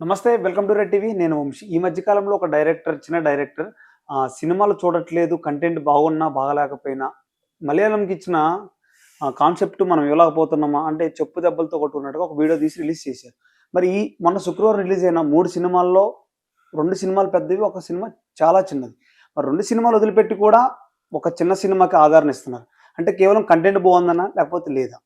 నమస్తే. Welcome to red TV. నేను వంశీ. ఈ మధ్య కాలంలో ఒక చిన్న డైరెక్టర్ సినిమాలు చూడట్లేదు. కంటెంట్ బాగున్నా, బాగాలేకపోయినా మలయాళంకి ఇచ్చిన కాన్సెప్ట్ మనం ఇవ్వలేకపోతున్నామా అంటే చెప్పు దెబ్బలతో కొట్టుకున్నట్టుగా ఒక వీడియో తీసి రిలీజ్ చేశారు. మరి మొన్న శుక్రవారం రిలీజ్ అయిన 3 సినిమాల్లో 2 సినిమాలు పెద్దవి, ఒక సినిమా చాలా చిన్నది. మరి 2 సినిమాలు వదిలిపెట్టి కూడా ఒక చిన్న సినిమాకి ఆదరణ ఇస్తున్నారు. అంటే కేవలం కంటెంట్ బాగుందనా లేకపోతే లేదా?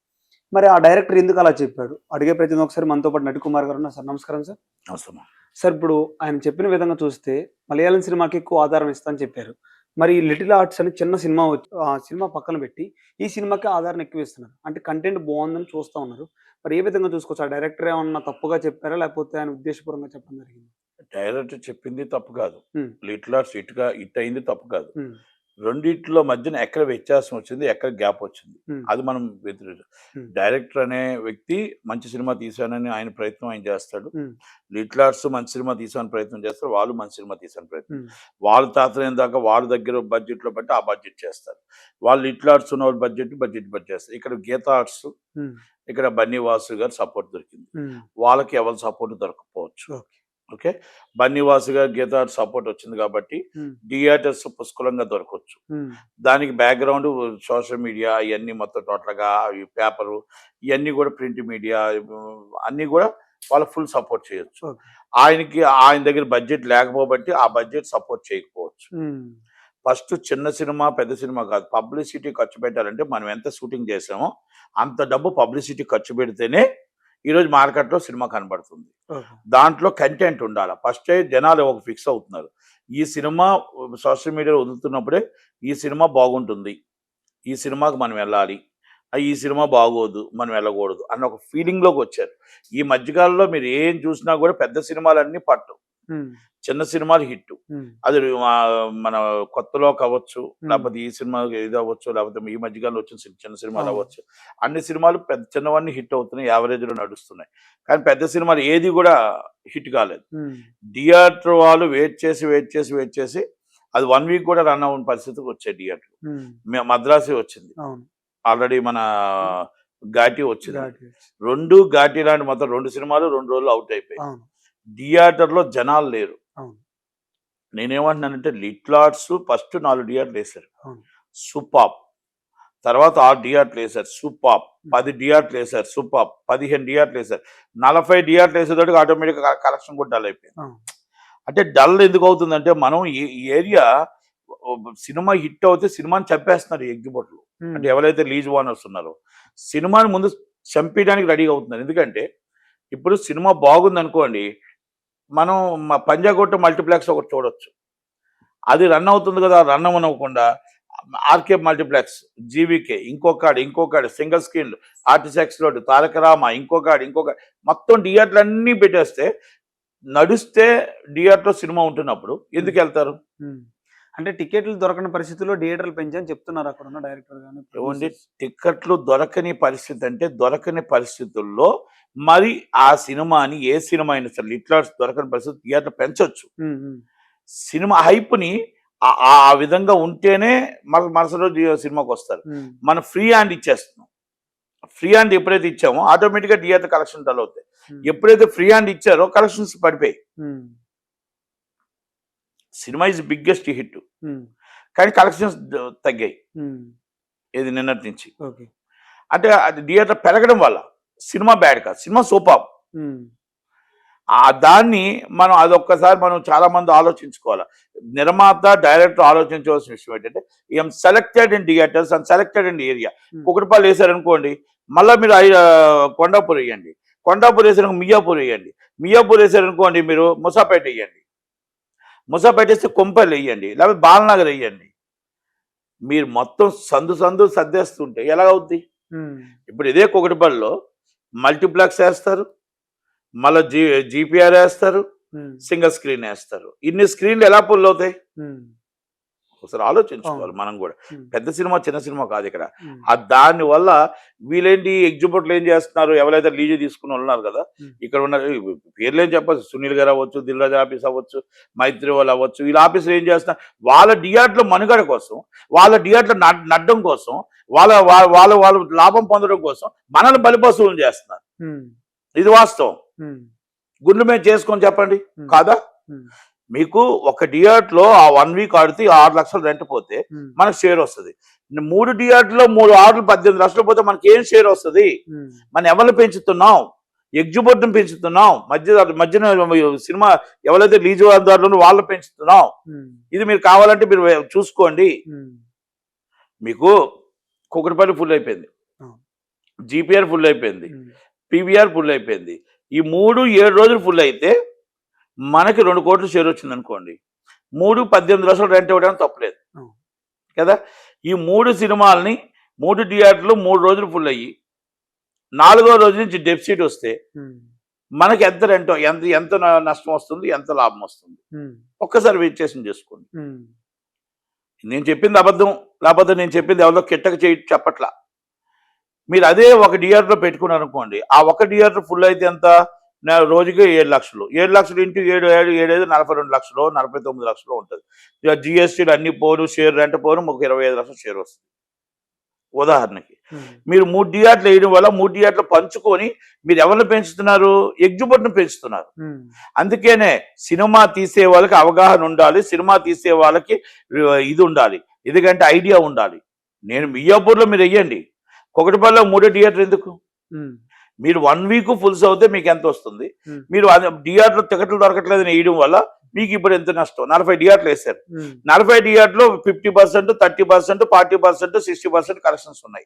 మరి ఆ డైరెక్టర్ ఎందుకు అలా చెప్పాడు? అడిగే ప్రయత్నం ఒకసారి మనతో పాటు నటికుమార్ గారు ఉన్నారు. సార్ నమస్కారం సార్. అవసరమా? సార్ ఇప్పుడు ఆయన చెప్పిన విధంగా చూస్తే మలయాళం సినిమాకి ఎక్కువ ఆధారం ఇస్తా అని చెప్పారు. మరి 'లిటిల్ ఆర్ట్స్' అని చిన్న సినిమా ఆ సినిమా పక్కన పెట్టి ఈ సినిమాకి ఆధారణ ఎక్కువ ఇస్తున్నారు. అంటే కంటెంట్ బాగుందని చూస్తా ఉన్నారు. మరి ఏ విధంగా చూసుకోవచ్చు? ఆ డైరెక్టర్ ఏమన్నా తప్పుగా చెప్పారా? లేకపోతే ఆయన ఉద్దేశపూర్వకంగా చెప్పడం జరిగిందా? డైరెక్టర్ చెప్పింది తప్పు కాదు. హ్మ్. 'లిటిల్ ఆర్ట్స్' హిట్ అయింది తప్పు కాదు. హ్మ్. రెండిట్లో మధ్యన ఎక్కడ వ్యత్యాసం వచ్చింది, ఎక్కడ గ్యాప్ వచ్చింది, హ్మ్. అది మనం హ్మ్. డైరెక్టర్ అనే వ్యక్తి మంచి సినిమా తీశానని ఆయన ప్రయత్నం ఆయన చేస్తాడు. హ్మ్. 'లిటిల్ ఆర్ట్స్' మంచి సినిమా తీసాలని ప్రయత్నం చేస్తారు, వాళ్ళు మంచి సినిమా తీసాలని ప్రయత్నం. హ్మ్. వాళ్ళు తాతలైన దాకా వాళ్ళ దగ్గర బడ్జెట్లో బట్టి ఆ బడ్జెట్ చేస్తారు. వాళ్ళు 'లిటిల్ ఆర్ట్స్' ఉన్న వాళ్ళు బడ్జెట్ చేస్తారు. ఇక్కడ 'గీతా ఆర్ట్స్', హ్మ్. ఇక్కడ బన్నీ వాసు గారు సపోర్ట్ దొరికింది. హ్మ్. వాళ్ళకి ఎవరి సపోర్ట్ దొరకకపోవచ్చు. ఓకే. ఓకే. బన్నీ వాసు గారు, గీతా ఆర్ట్స్ సపోర్ట్ వచ్చింది కాబట్టి హ్మ్. థియేటర్స్ పుష్కలంగా దొరకొచ్చు. హ్మ్. దానికి బ్యాక్‌గ్రౌండ్ సోషల్ మీడియా ఇయన్నీ మొత్తం టోటల్‌గా ఈ పేపరు ఇయన్నీ గూడా ప్రింట్ మీడియా అన్నీ గూడా వాళ్ళు ఫుల్ సపోర్ట్ చేయొచ్చు. ఓకే. ఆయన దగ్గర బడ్జెట్ లేకపోబట్టి ఆ బడ్జెట్ సపోర్ట్ చేయకపోవచ్చు. హ్మ్. ఫస్ట్ చిన్న సినిమా, పెద్ద సినిమా కాదు. పబ్లిసిటీ ఖర్చు పెట్టాలంటే మనం ఎంత షూటింగ్ చేసామో అంత డబ్బు పబ్లిసిటీ ఖర్చు పెడితేనే ఈరోజు మార్కెట్‌లో సినిమా కనబడుతుంది. ఓకే. దాంట్లో కంటెంట్ ఉండాల. ఫస్టే జనాలు ఒక ఫిక్స్ అవుతున్నారు. ఈ సినిమా సోషల్ మీడియాలో వదులుతున్నప్పుడే ఈ సినిమా బాగుంటుంది. ఈ సినిమాకి మనం వెళ్ళాలి. ఈ సినిమా బాగోదు, మనం వెళ్ళకూడదు అన్న ఒక ఫీలింగ్‌లోకొచ్చారు. ఈ మధ్య కాలంలో మీరు ఏం చూసినా కూడా పెద్ద సినిమాలన్నీ పట్టవు. హ్మ్. చిన్న సినిమాలు హిట్టు. హ్మ్. అది మన కొత్తలో కావచ్చు, హ్మ్. లేకపోతే ఈ సినిమా ఇది అవ్వచ్చు, లేకపోతే ఈ మధ్య కాలంలో వచ్చిన చిన్న సినిమాలు అవును. అవ్వచ్చు. అన్ని సినిమాలు చిన్నవన్నీ హిట్ అవుతున్నాయి. యావరేజ్‌లో నడుస్తున్నాయి. కానీ పెద్ద సినిమాలు ఏది కూడా హిట్ కాలేదు. హ్మ్. థియేటర్ వాళ్ళు వెయిట్ చేసి అది 1 వీక్ కూడా రన్ అవ్వని పరిస్థితికి వచ్చాయి థియేటర్‌లు. హ్మ్. మద్రాసే వచ్చింది. అవును. ఆల్రెడీ మన హ్మ్. 'ఘాటి' వచ్చింది. ఘాటి. 'ఘాటి' లాంటి మొత్తం 2 సినిమాలు 2 రోజుల్లో ఔట్ అయిపోయాయి. అవును. థియేటర్‌లో జనాలు లేరు. అవును. నేనేమంటున్నానంటే 'లిటిల్ ఆర్ట్స్' ఫస్ట్ 4 థియేటర్‌లేసారు. అవును. సూపర్బ్! తర్వాత 6 థియేటర్‌లేసారు. సూపర్బ్! హ్మ్. 10 థియేటర్‌లేసారు. సూపర్బ్! 15 థియేటర్‌లేసారు. 40 థియేటర్‌లేసేటప్పటికి ఆటోమేటిక్‌గా కలెక్షన్ కూడా డల్ అయిపోయింది. అవును. అంటే డల్ ఎందుకవుతుందంటే మనం ఈ ఏరియా సినిమా హిట్ అవుతే సినిమాని చంపేస్తున్నారు ఈ ఎగ్జిబిటర్లు. హ్మ్. అంటే ఎవరైతే లీజ్ ఓనర్స్ ఉన్నారో సినిమాని ముందు చంపేయడానికి రెడీగా అవుతున్నారు. ఎందుకంటే ఇప్పుడు సినిమా బాగుందనుకోండి, మనం పంజాగుట్ట మల్టీప్లెక్స్ ఒకటి చూడొచ్చు. అది రన్ అవుతుంది కదా! రన్ అవ్వనివ్వకుండా ఆర్‌కే మల్టీప్లెక్స్, జీవీకే, ఇంకొకడు సింగిల్ స్క్రీన్‌లు, ఆర్టిఎక్స్ రోడ్, తారక రామ, ఇంకొకడు మొత్తం థియేటర్లన్నీ పెట్టేస్తే నడుస్తే థియేటర్‌లో సినిమా ఉంటున్నప్పుడు హ్మ్. ఎందుకెళ్తారు? హ్మ్. అంటే టికెట్లు దొరకని పరిస్థితుల్లో థియేటర్లు పెంచని చెప్తున్నారు అక్కడున్న డైరెక్టర్ గాని, ఏవండీ ప్రొడ్యూసర్స్. టికెట్లు దొరకని పరిస్థితి అంటే దొరకని పరిస్థితుల్లో మరి ఆ సినిమాని ఏ సినిమా అయినా సరే లిటిల్ ఆర్ట్స్ దొరకని పరిస్థితి థియేటర్ పెంచొచ్చు. హ్మ్. హ్మ్. సినిమా హైప్‌ని ఆ విధంగా ఉంటేనే మరుసటి రోజు సినిమాకొస్తారు. హ్మ్. మనం ఫ్రీ హ్యాండ్ ఇచ్చేస్తున్నాం. ఫ్రీ హ్యాండ్ ఎప్పుడైతే ఇచ్చామో ఆటోమేటిక్‌గా థియేటర్ కలెక్షన్ డల్ అవుతాయి. హ్మ్. ఎప్పుడైతే ఫ్రీ హ్యాండ్ ఇచ్చారో కలెక్షన్స్ పడిపోయాయి. హ్మ్. Cinema is biggest hit. హ్మ్. కానీ కలెక్షన్స్ తగ్గాయి. హ్మ్. ఏది నిన్నటి నుంచి. ఓకే. అంటే అది థియేటర్ పెరగడం వల్ల. సినిమా బ్యాడ్ కాదు. Cinema superb! హ్మ్. దాన్ని అదొక్కసారి మనం చాలా మంది ఆలోచించుకోవాలి. నిర్మాత, డైరెక్టర్ ఆలోచించవలసిన విషయం ఏంటంటే, I'm selected in theatres and selected in area. హ్మ్. కూకట్పల్లి వేసారనుకోండి, మళ్ళా మీరు కొండాపూర్ వేయండి. కొండాపూర్ వేసారనుకో మియాపూర్ వేయండి. మియాపూర్ వేసారనుకోండి మీరు ముసాపేట వేయండి. ముసాపేట వేస్తే కొంపల్లి వేయండి. లేకపోతే బాలనగర్ వేయండి. మీరు మొత్తం సందు సర్దేస్తుంటే ఎలాగవుద్ది? హ్మ్. ఇప్పుడు ఇదే కూకట్పల్లిలో మల్టీప్లెక్స్ వేస్తారు. మళ్ళా జీపీఆర్ వేస్తారు. హ్మ్. సింగిల్ స్క్రీన్ వేస్తారు. ఇన్ని స్క్రీన్లు ఎలా పుల్ అవుతాయి? హ్మ్. ఒకసారి అవును. ఆలోచించుకోవాలి మనం కూడా. హ్మ్. పెద్ద సినిమా చిన్న సినిమా కాదు ఇక్కడ. హ్మ్. దాని వల్ల వీళ్ళేంటి ఎగ్జిబిటర్లు ఏం చేస్తున్నారు, ఎవరైతే లీజు తీసుకుని ఉన్నారు కదా, హ్మ్. ఇక్కడ ఉన్న పేర్లేం చెప్పచ్చు, సునీల్ గారు అవ్వచ్చు, దిల్ రాజు ఆఫీస్ అవ్వచ్చు, మైత్రి వాళ్ళు అవ్వచ్చు, వీళ్ళ ఆఫీసులు ఏం చేస్తున్నారు, వాళ్ళ థియేటర్ల మనుగడ కోసం, వాళ్ళ థియేటర్ల నడ్డం కోసం, వాళ్ళ వాళ్ళ వాళ్ళ లాభం పొందడం కోసం మనల్ని బలిపశువులు చేస్తున్నారు. హ్మ్. ఇది వాస్తవం. హ్మ్. గుండు మీద చేసుకొని చెప్పండి ఉమ్, కాదా? ఉమ్, మీకు ఒక థియేటర్లో ఆ 1 వీక్ ఆడితే 6 లక్షలు రెంట్ పోతే ఉమ్, మనకు షేర్ వస్తుంది. 3 థియేటర్లో 3 ఆర్డర్లు 18 లక్షలు పోతే మనకి ఏం షేర్ వస్తుంది? ఉమ్, మనం ఎవరిని పెంచుతున్నాం? ఎగ్జిబిట్ని పెంచుతున్నాం. మధ్యన సినిమా ఎవరైతే లీజుదారులను వాళ్ళు పెంచుతున్నాం. ఉమ్, ఇది మీరు కావాలంటే మీరు చూసుకోండి. ఉమ్, మీకు కుకటపల్లి ఫుల్ అయిపోయింది, అవును. జీపీఆర్ ఫుల్ అయిపోయింది, ఉమ్, పీవీఆర్ ఫుల్ అయిపోయింది. ఈ 3 7 రోజులు ఫుల్ అయితే మనకి 2 కోట్ల షేర్ వచ్చింది అనుకోండి. 3 18 లక్షలు రెంట్ ఇవ్వడానికి తప్పలేదు అవును. కదా. ఈ 3 సినిమాలని 3 థియేటర్లు 3 రోజులు ఫుల్ అయ్యి 4వ రోజు నుంచి డెఫిసిట్ వస్తే ఉమ్, మనకి ఎంత రెంట్ ఎంత ఎంత నష్టం వస్తుంది, ఎంత లాభం వస్తుంది? ఉమ్, ఒక్కసారి విశ్లేషణ చేసుకోండి. ఉమ్, నేను చెప్పింది అబద్ధం, లేకపోతే నేను చెప్పింది ఎవరో కిట్టక చెప్పట్లా. మీరు అదే ఒక థియేటర్లో పెట్టుకున్నారు అనుకోండి, ఆ ఒక థియేటర్ ఫుల్ అయితే ఎంత? రోజుకి 7 లక్షలు. 7 లక్షలు ఇంటూ 7 7 42 లక్షలు, 49 లక్షలు ఉంటుంది. జిఎస్టీలు అన్ని పోను, షేర్ రెంట్ పోను, ఒక 25 లక్షలు షేర్ వస్తుంది ఉదాహరణకి. ఉమ్, మీరు 3 థియేటర్లు వేయడం వల్ల 3 థియేటర్లు పంచుకొని మీరు ఎవరిని పెంచుతున్నారు? ఎగ్జిబిట్ను పెంచుతున్నారు. ఉమ్, అందుకనే సినిమా తీసే వాళ్ళకి అవగాహన ఉండాలి, సినిమా తీసే వాళ్ళకి ఇది ఉండాలి, ఎందుకంటే ఐడియా ఉండాలి. నేను మియాపూర్లో మీరు వెయ్యండి, కుకటపల్లిలో 3 థియేటర్ ఎందుకు? ఉమ్, మీరు 1 వీక్ ఫుల్స్ అవుతే మీకు ఎంత వస్తుంది? ఉమ్, మీరు థియేటర్లో టికెట్లు దొరకట్లేదని వేయడం వల్ల మీకు ఇప్పుడు ఎంత నష్టం? 40 థియేటర్లు వేశారు. ఉమ్, 40 థియేటర్లో 50%, 30%, 40%, 60% కలెక్షన్స్ ఉన్నాయి.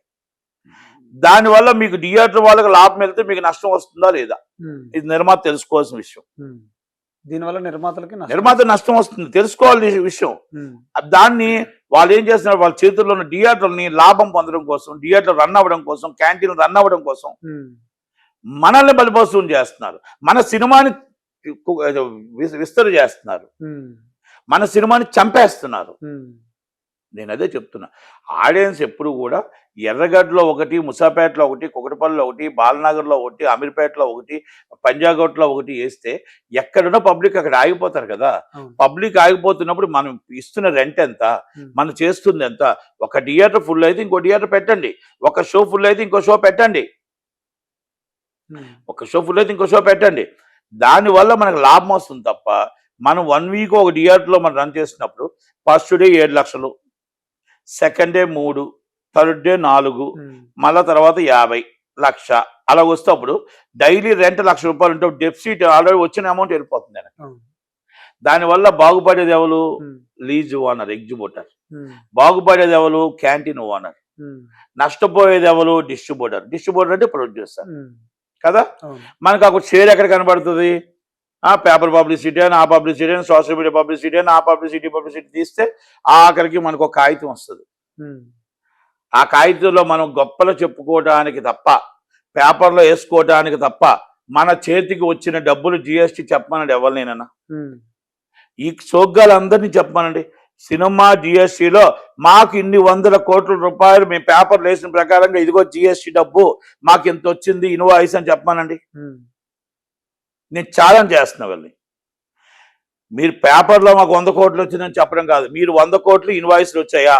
దానివల్ల మీకు థియేటర్ వాళ్ళకి లాభం వెళ్తే మీకు నష్టం వస్తుందా లేదా? ఉమ్, ఇది నిర్మాత తెలుసుకోవాల్సిన విషయం. ఉమ్. దీనివల్ల నిర్మాతలకి నష్టం. నిర్మాత నష్టం వస్తుంది, తెలుసుకోవాలి ఈ విషయం. ఉమ్, దాన్ని వాళ్ళు ఏం చేస్తున్నారు? వాళ్ళ చేతుల్లో ఉన్న థియేటర్ని లాభం పొందడం కోసం, థియేటర్ రన్ అవ్వడం కోసం, క్యాంటీన్ రన్ అవ్వడం కోసం ఉమ్, మనల్ని బలిపోసం చేస్తున్నారు. మన సినిమాని విస్తరి చేస్తున్నారు, ఉమ్, మన సినిమాని చంపేస్తున్నారు. ఉమ్, నేను అదే చెప్తున్నా. ఆడియన్స్ ఎప్పుడు కూడా ఎర్రగడ్డలో ఒకటి, ముసాపేటలో ఒకటి, కుకటపల్లిలో ఒకటి, బాలనగర్లో ఒకటి, అమీర్పేటలో ఒకటి, పంజాగోట్లో ఒకటి వేస్తే ఎక్కడున్నా పబ్లిక్ అక్కడ ఆగిపోతారు కదా. అవును. పబ్లిక్ ఆగిపోతున్నప్పుడు మనం ఇస్తున్న రెంట్ ఎంత, ఉమ్, మనం చేస్తుంది ఎంత? ఒక థియేటర్ ఫుల్ అయితే ఇంకో థియేటర్ పెట్టండి, ఒక షో ఫుల్ అయితే ఇంకో షో పెట్టండి, ఉమ్, ఒక షో ఫుల్ అయితే ఇంకో షో పెట్టండి. దానివల్ల మనకు లాభం వస్తుంది తప్ప, మనం 1 వీక్ ఒక థియేటర్లో మనం రన్ చేసినప్పుడు ఫస్ట్ డే 7 లక్షలు, సెకండ్ డే 3, థర్డ్ డే 4, ఉమ్, మళ్ళా తర్వాత 50 లక్ష అలా వస్తే అప్పుడు డైలీ రెంట్ ₹1,00,000 ఉంటే డెఫిసిట్ ఆల్రెడీ వచ్చిన అమౌంట్ వెళ్ళిపోతుంది ఆయనకి. అవును. దానివల్ల బాగుపడేది ఎవరు? ఉమ్, లీజ్ ఓనర్, ఎగ్జిబిటర్. ఉమ్, బాగుపడేది ఎవరు? Canteen owner. ఉమ్, నష్టపోయేది ఎవరు? డిస్ట్రిబ్యూటర్. డిస్ట్రిబ్యూటర్ అంటే ప్రొడ్యూసర్ ఉమ్, కదా. అవును. మనకు అక్కడ షేర్ ఎక్కడ కనబడుతుంది? పేపర్ పబ్లిసిటీ అని, ఆ పబ్లిసిటీ అని, సోషల్ మీడియా పబ్లిసిటీ అని, ఆ పబ్లిసిటీ తీస్తే ఆఖరికి మనకు ఒక కాగితం వస్తుంది. ఉమ్, ఆ కాగితంలో మనం గొప్పలు చెప్పుకోవడానికి తప్ప, పేపర్లో వేసుకోవడానికి తప్ప, మన చేతికి వచ్చిన డబ్బులు జిఎస్టీ చెప్పమనండి ఎవరినైనా. ఉమ్, ఈ సోగ్గాలందరినీ చెప్పమనండి. సినిమా జిఎస్టీలో మాకు ఇన్ని ₹100,00,00,000 మేము పేపర్లు వేసిన ప్రకారంగా ఇదిగో జిఎస్టీ డబ్బు మాకు ఇంత వచ్చింది ఇన్వాయిస్ అని చెప్పమనండి. ఉమ్, నేను ఛాలెంజ్ చేస్తున్నా వెళ్ళి. మీరు పేపర్లో మాకు 100 కోట్లు వచ్చిందని చెప్పడం కాదు, మీరు 100 కోట్లు ఇన్వాయిస్లు వచ్చాయా,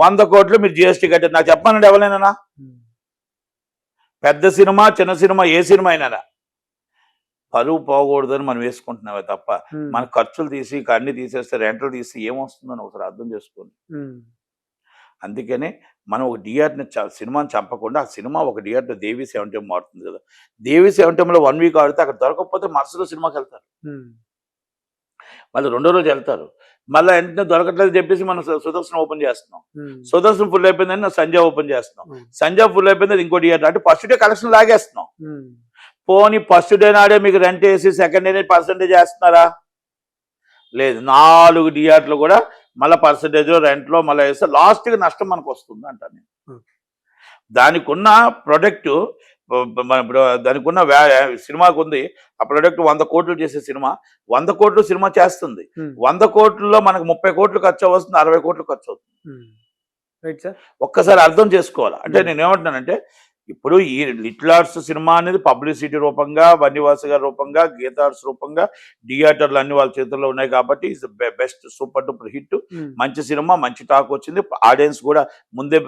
100 కోట్లు మీరు జిఎస్టీ కట్టారు నాకు చెప్పమనండి ఎవరైనా. ఉమ్, పెద్ద సినిమా, చిన్న సినిమా, ఏ సినిమా అయినా పరువు పోకూడదని మనం వేసుకుంటున్నామే తప్ప, ఉమ్, మన ఖర్చులు తీసి అన్ని తీసేస్తే రెంట్లు తీసి ఏమొస్తుందని ఒకసారి అర్థం చేసుకోండి. ఉమ్, అందుకనే మనం ఒక థియేటర్ని సినిమాని చంపకుండా, ఆ సినిమా ఒక థియేటర్ దేవి 70 మారుతుంది కదా. దేవి 70లో 1 వీక్ ఆడితే అక్కడ దొరకకపోతే మరుసటి సినిమాకి వెళ్తారు, ఉమ్, మళ్ళీ 2వ రోజు వెళ్తారు. మళ్ళీ వెంటనే దొరకట్లేదు చెప్పేసి మనం సుదర్శన్ ఓపెన్ చేస్తున్నాం. ఉమ్, సుదర్శన్ ఫుల్ అయిపోయిందని సంజయ్ ఓపెన్ చేస్తున్నాం. ఉమ్, సంజయ్ ఫుల్ అయిపోయింది ఇంకో థియేటర్ అంటే ఫస్ట్ డే కలెక్షన్ లాగేస్తున్నాం. ఉమ్, పోనీ ఫస్ట్ డే నాడే మీకు రెంట్ వేసి సెకండ్ డే పర్సెంటేజ్ వేస్తున్నారా? లేదు. 4 థియేటర్లు కూడా మళ్ళీ పర్సెంటేజ్లో రెంట్లో మళ్ళీ వేస్తే లాస్ట్కి నష్టం మనకు వస్తుంది అంటాను నేను. దానికి ఉన్న ప్రొడక్ట్ మన దానికి ఉన్న సినిమాకు ఉంది. ఆ ప్రొడక్ట్ 100 కోట్లు చేసే సినిమా 100 కోట్లు సినిమా చేస్తుంది. 100 కోట్లలో మనకు 30 కోట్లు ఖర్చు వస్తుంది, 60 కోట్లు ఖర్చు అవుతుంది. Right sir. ఒక్కసారి అర్థం చేసుకోవాలి. అంటే నేను ఏమంటున్నానంటే ఇప్పుడు ఈ లిటిల్ ఆర్ట్స్ సినిమా అనేది పబ్లిసిటీ రూపంగా, బన్నివాస్ గారి రూపంగా, గీత ఆర్ట్స్ రూపంగా, థియేటర్లు అన్ని వాళ్ళ చేతుల్లో ఉన్నాయి కాబట్టి is best super duper hit. మంచి సినిమా, మంచి టాక్ వచ్చింది. ఆడియన్స్ కూడా ముందే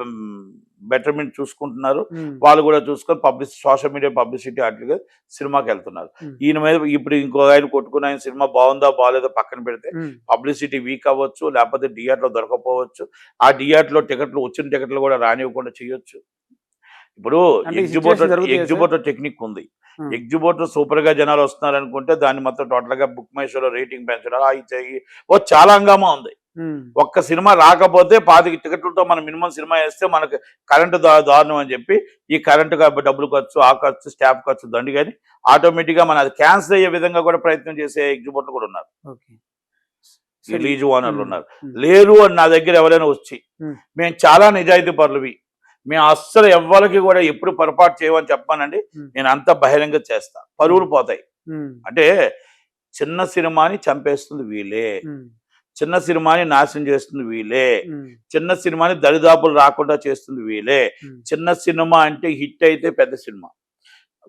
బెటర్మెంట్ చూసుకుంటున్నారు. వాళ్ళు కూడా చూసుకొని సోషల్ మీడియా పబ్లిసిటీ అట్లుగా సినిమాకి వెళ్తున్నారు. ఈయన మీద ఇప్పుడు ఇంకో ఆయన కొట్టుకున్న ఆయన సినిమా బాగుందా బాగాలేదో పక్కన పెడితే పబ్లిసిటీ వీక్ అవ్వచ్చు, లేకపోతే థియేటర్లో దొరకపోవచ్చు. ఆ థియేటర్లో వచ్చిన టికెట్లు కూడా రానివ్వకుండా చేయొచ్చు. ఇప్పుడు ఎగ్జిబిటర్ టెక్నిక్ ఉంది. ఎగ్జిబిటర్ సూపర్ గా జనాలు వస్తున్నారు అనుకుంటే దాన్ని మొత్తం టోటల్ గా బుక్ మై షోలో రేటింగ్ పెంచడం చాలా హంగామా ఉంది. ఒక్క సినిమా రాకపోతే 25 టికెట్లతో మనం మినిమం సినిమా వేస్తే మనకు కరెంటు దారుణం అని చెప్పి ఈ కరెంటు డబ్బులు ఖర్చు, ఆ ఖర్చు, స్టాఫ్ ఖర్చు దండి కానీ ఆటోమేటిక్ గా మన అది క్యాన్సిల్ అయ్యే విధంగా కూడా ప్రయత్నం చేసే ఎగ్జిబిటర్లు కూడా ఉన్నారు. రిలీజ్ ఓనర్లు ఉన్నారు. లేరు అని నా దగ్గర ఎవరైనా వచ్చి మేము చాలా నిజాయితీ పరులవి, మేము అస్సలు ఎవ్వరికి కూడా ఎప్పుడు పొరపాటు చేయమని చెప్పానండి, నేను అంత బహిరంగ చేస్తా. పరువులు పోతాయి. అంటే చిన్న సినిమాని చంపేస్తుంది వీళ్ళే, చిన్న సినిమాని నాశనం చేస్తుంది వీళ్ళే, చిన్న సినిమాని దరిదాపులు రాకుండా చేస్తుంది వీళ్ళే. చిన్న సినిమా అంటే హిట్ అయితే పెద్ద సినిమా,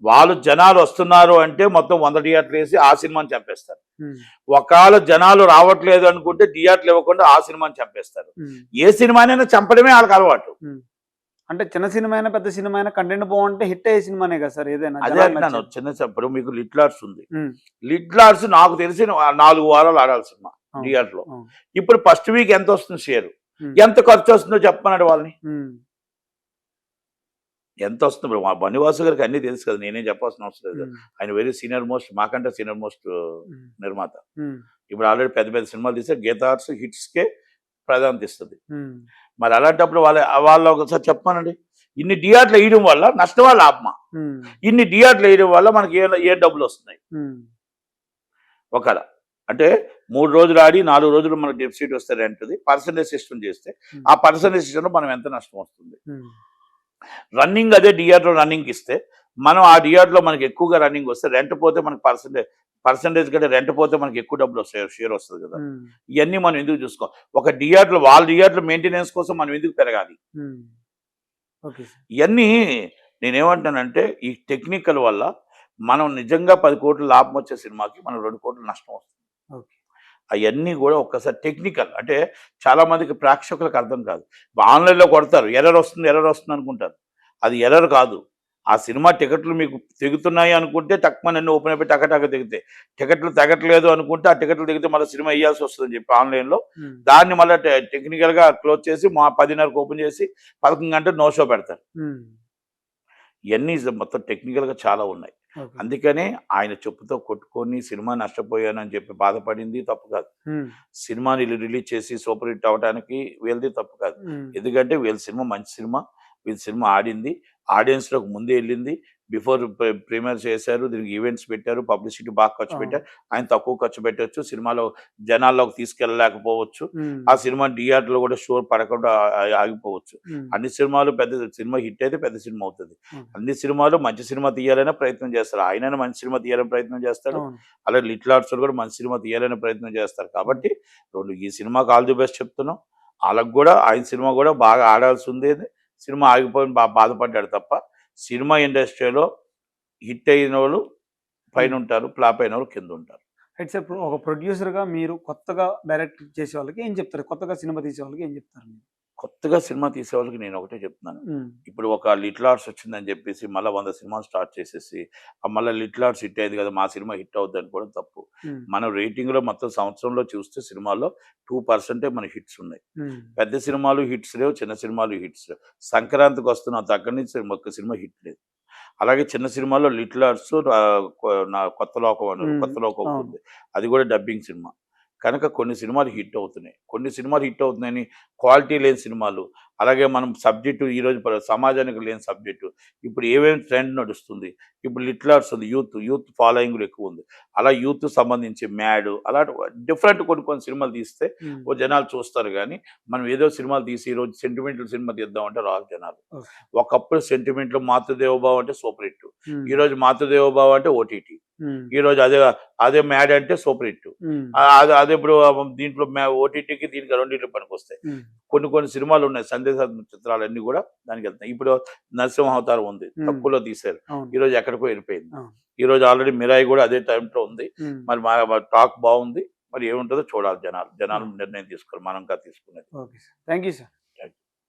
వాళ్ళు జనాలు వస్తున్నారు అంటే మొత్తం 100 థియేటర్లు వేసి ఆ సినిమాని చంపేస్తారు. ఒకవేళ జనాలు రావట్లేదు అనుకుంటే థియేటర్లు ఇవ్వకుండా ఆ సినిమాని చంపేస్తారు. ఏ సినిమానైనా చంపడమే వాళ్ళకి అలవాటు. అంటే చిన్న సినిమా అయినా పెద్ద సినిమా అయినా కంటెంట్ బాగుంటే హిట్ అయ్యే సినిమానే కదా సార్ ఏదైనా. అదే అంటున్నాను, చిన్న ఇప్పుడు మీకు లిటిల్ ఆర్ట్స్ ఉంది. లిటిల్ ఆర్ట్స్ నాకు తెలిసి 4 వారాలు ఆడాలి సినిమా థియేటర్ లో. ఇప్పుడు ఫస్ట్ వీక్ ఎంత వస్తుంది షేర్, ఎంత ఖర్చు వస్తుందో చెప్పమన్నాడు వాళ్ళని. ఎంత వస్తుంది ఇప్పుడు బన్నివాసు గారికి అన్ని తెలుసు కదా, నేనేం చెప్పాల్సిన అవసరం లేదు. ఆయన వెరీ సీనియర్ మోస్ట్, మాకంటే సీనియర్ మోస్ట్ నిర్మాత. ఇప్పుడు ఆల్రెడీ పెద్ద పెద్ద సినిమాలు తీస్తే గీత ఆర్ట్స్ హిట్స్ కే ప్రాధాన్యత ఇస్తుంది. మరి అలాంటప్పుడు వాళ్ళు ఒకసారి చెప్పానండి, ఇన్ని థియేటర్లు వేయడం వల్ల నష్టమా లాభమా? ఇన్ని థియేటర్లు వేయడం వల్ల మనకి ఏ డబ్బులు వస్తున్నాయి? ఒకవేళ అంటే 3 రోజులు ఆడి 4 రోజులు మనకు డెఫిసిట్ వస్తే రెంట్ది పర్సంటేజ్ సిస్టమ్ చేస్తే ఆ పర్సంటేజ్ సిస్టంలో మనం ఎంత నష్టం వస్తుంది? రన్నింగ్ అదే థియేటర్ రన్నింగ్ ఇస్తే మనం ఆ థియేటర్లో మనకి ఎక్కువగా రన్నింగ్ వస్తే రెంట్ పోతే మనకి పర్సంటేజ్ కంటే రెంట్ పోతే మనకి ఎక్కువ డబ్బులు వస్తాయి, షేర్ వస్తుంది కదా. ఇవన్నీ మనం ఎందుకు చూసుకో, ఒక థియేటర్ వాళ్ళ థియేటర్ మెయింటెనెన్స్ కోసం మనం ఎందుకు పెరగాలి? ఇవన్నీ నేనేమంటానంటే ఈ టెక్నికల్ వల్ల మనం నిజంగా 10 కోట్ల లాభం వచ్చే సినిమాకి మనం 2 కోట్ల నష్టం వస్తుంది. అవన్నీ కూడా ఒక్కసారి టెక్నికల్ అంటే చాలా మందికి ప్రేక్షకులకు అర్థం కాదు. ఆన్లైన్లో కొడతారు, ఎర్రర్ వస్తుంది అనుకుంటారు. అది ఎర్రర్ కాదు. ఆ సినిమా టికెట్లు మీకు తెగుతున్నాయి అనుకుంటే తక్కువ నన్ను ఓపెన్ అయిపోయి టకటక తెగితే, టికెట్లు తెగట్లేదు అనుకుంటే ఆ టికెట్లు తెగితే మళ్ళీ సినిమా వేయాల్సి వస్తుందని చెప్పి ఆన్లైన్లో దాన్ని మళ్ళీ టెక్నికల్గా క్లోజ్ చేసి 10:30కి ఓపెన్ చేసి 11 గంటలు నో షో పెడతారు. ఇవన్నీ మొత్తం టెక్నికల్గా చాలా ఉన్నాయి. అందుకనే ఆయన చెప్పుతో కొట్టుకొని సినిమా నష్టపోయానని చెప్పి బాధపడింది తప్పు కాదు. సినిమాని రిలీజ్ చేసి సూపర్ హిట్ అవడానికి వీళ్ళది తప్పు కాదు. ఎందుకంటే వీళ్ళ సినిమా మంచి సినిమా, వీళ్ళ సినిమా ఆడింది, ఆడియన్స్లోకి ముందే వెళ్ళింది. బిఫోర్ ప్రీమియర్ చేశారు, దీనికి ఈవెంట్స్ పెట్టారు, పబ్లిసిటీ బాగా ఖర్చు పెట్టారు. ఆయన తక్కువ ఖర్చు పెట్టవచ్చు, సినిమాలో జనాల్లోకి తీసుకెళ్ళలేకపోవచ్చు, ఆ సినిమా థియేటర్లో కూడా షో పడకుండా ఆగిపోవచ్చు. అన్ని సినిమాలు పెద్ద సినిమా హిట్ అయితే పెద్ద సినిమా అవుతుంది. అన్ని సినిమాలు మంచి సినిమా తీయాలనే ప్రయత్నం చేస్తారు. ఆయన మంచి సినిమా తీయాలని ప్రయత్నం చేస్తాడు, అలాగే లిటిల్ ఆర్ట్స్ కూడా మంచి సినిమా తీయాలని ప్రయత్నం చేస్తారు. కాబట్టి ఈ సినిమాకి ఆల్ ది బెస్ట్ చెప్తున్నాం. వాళ్ళకు కూడా ఆయన సినిమా కూడా బాగా ఆడాల్సి ఉండేది, సినిమా ఆగిపోయి బాధపడ్డాడు తప్ప సినిమా ఇండస్ట్రీలో హిట్ అయిన వాళ్ళు పైన ఉంటారు, ఫ్లాప్ అయిన వాళ్ళు కింద ఉంటారు. రైట్ సార్, ఇప్పుడు ఒక ప్రొడ్యూసర్గా మీరు కొత్తగా డైరెక్ట్ చేసే వాళ్ళకి ఏం చెప్తారు? కొత్తగా సినిమా తీసే వాళ్ళకి ఏం చెప్తారు? కొత్తగా సినిమా తీసే వాళ్ళకి నేను ఒకటే చెప్తున్నాను, ఇప్పుడు ఒక లిటిల్ ఆర్ట్స్ వచ్చిందని చెప్పేసి మళ్ళీ 100 సినిమాలు స్టార్ట్ చేసేసి మళ్ళీ లిటిల్ ఆర్ట్స్ హిట్ అయ్యేది కదా, మా సినిమా హిట్ అవుతుంది అనుకోవడం తప్పు. మనం రేటింగ్లో మొత్తం సంవత్సరంలో చూస్తే సినిమాల్లో 2% మన హిట్స్ ఉన్నాయి. పెద్ద సినిమాలు హిట్స్ లేవు, చిన్న సినిమాలు హిట్స్ లేవు. సంక్రాంతికి వస్తున్న దగ్గర నుంచి ఒక్క సినిమా హిట్ లేదు. అలాగే చిన్న సినిమాలో లిటిల్ ఆర్ట్స్ నా కొత్త లోకం ఉంది, అది కూడా డబ్బింగ్ సినిమా. కనుక కొన్ని సినిమాలు హిట్ అవుతున్నాయని క్వాలిటీ లేని సినిమాలు, అలాగే మనం సబ్జెక్టు ఈరోజు సమాజానికి లేని సబ్జెక్టు, ఇప్పుడు ఏమేమి ట్రెండ్ నడుస్తుంది, ఇప్పుడు లిటిల్ ఆర్ట్స్ ఉంది, యూత్ ఫాలోయింగ్ ఎక్కువ ఉంది, అలా యూత్ సంబంధించి మ్యాడ్ అలాంటి డిఫరెంట్ కొన్ని సినిమాలు తీస్తే ఓ జనాలు చూస్తారు. కానీ మనం ఏదో సినిమాలు తీసి ఈరోజు సెంటిమెంటల్ సినిమా తీద్దామంటే రాదు జనాలు. ఒకప్పుడు సెంటిమెంట్లు మాతృదేవోభావం అంటే సూపర్ హిట్, ఈరోజు మాతృదేవోభావం అంటే ఓటీటీ. ఈ రోజు అదే మ్యాడ్ అంటే సూపర్ హిట్. అదే ఇప్పుడు దీంట్లో ఓటీటీకి దీనికి రెండింటికి పనికి వస్తాయి. కొన్ని సినిమాలు ఉన్నాయి సందేశాత్మక చిత్రాలన్నీ కూడా దానికి వెళ్తాయి. ఇప్పుడు నరసింహ అవతారం ఉంది, తక్కువలో తీశారు, ఈ రోజు ఎక్కడికో వెళ్ళిపోయింది. ఈ రోజు ఆల్రెడీ మిరాయి కూడా అదే టైంలో ఉంది. మరి మా టాక్ బాగుంది, మరి ఏముంటుందో చూడాలి. జనాలు నిర్ణయం తీసుకోవాలి, మనం ఇంకా తీసుకునేది. Okay sir, thank you sir.